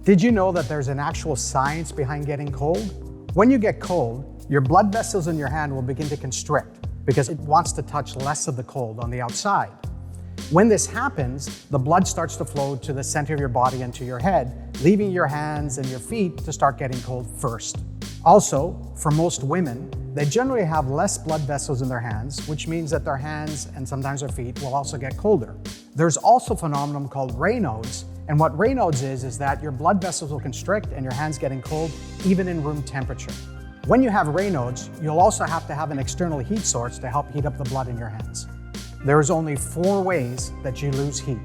Did you know that there's an actual science behind getting cold? When you get cold, your blood vessels in your hand will begin to constrict because it wants to touch less of the cold on the outside. When this happens, the blood starts to flow to the center of your body and to your head, leaving your hands and your feet to start getting cold first. Also, for most women, they generally have less blood vessels in their hands, which means that their hands and sometimes their feet will also get colder. There's also a phenomenon called Raynaud's, and what Raynaud's is that your blood vessels will constrict and your hands getting cold even in room temperature. When you have Raynaud's, you'll also have to have an external heat source to help heat up the blood in your hands. There is only 4 ways that you lose heat.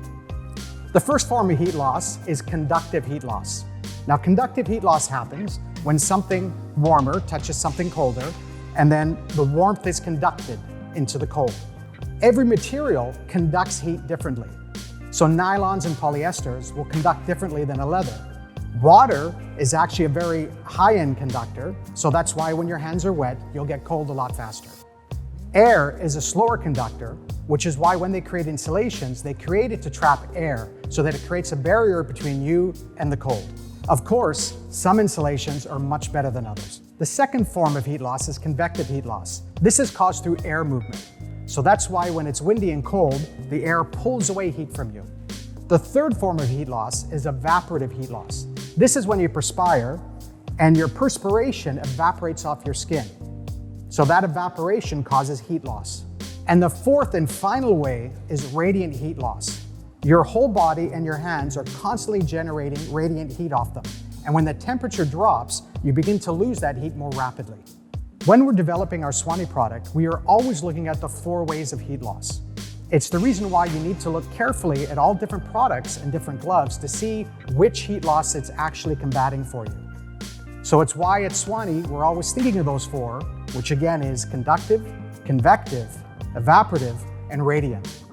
The first form of heat loss is conductive heat loss. Now, conductive heat loss happens when something warmer touches something colder, and then the warmth is conducted into the cold. Every material conducts heat differently. So nylons and polyesters will conduct differently than a leather. Water is actually a very high-end conductor, so that's why when your hands are wet, you'll get cold a lot faster. Air is a slower conductor, which is why when they create insulations, they create it to trap air so that it creates a barrier between you and the cold. Of course, some insulations are much better than others. The second form of heat loss is convective heat loss. This is caused through air movement. So that's why when it's windy and cold, the air pulls away heat from you. The third form of heat loss is evaporative heat loss. This is when you perspire and your perspiration evaporates off your skin. So that evaporation causes heat loss. And the fourth and final way is radiant heat loss. Your whole body and your hands are constantly generating radiant heat off them. And when the temperature drops, you begin to lose that heat more rapidly. When we're developing our Swanee product, we are always looking at the 4 ways of heat loss. It's the reason why you need to look carefully at all different products and different gloves to see which heat loss it's actually combating for you. So it's why at Swanee, we're always thinking of those 4, which again is conductive, convective, evaporative, and radiant.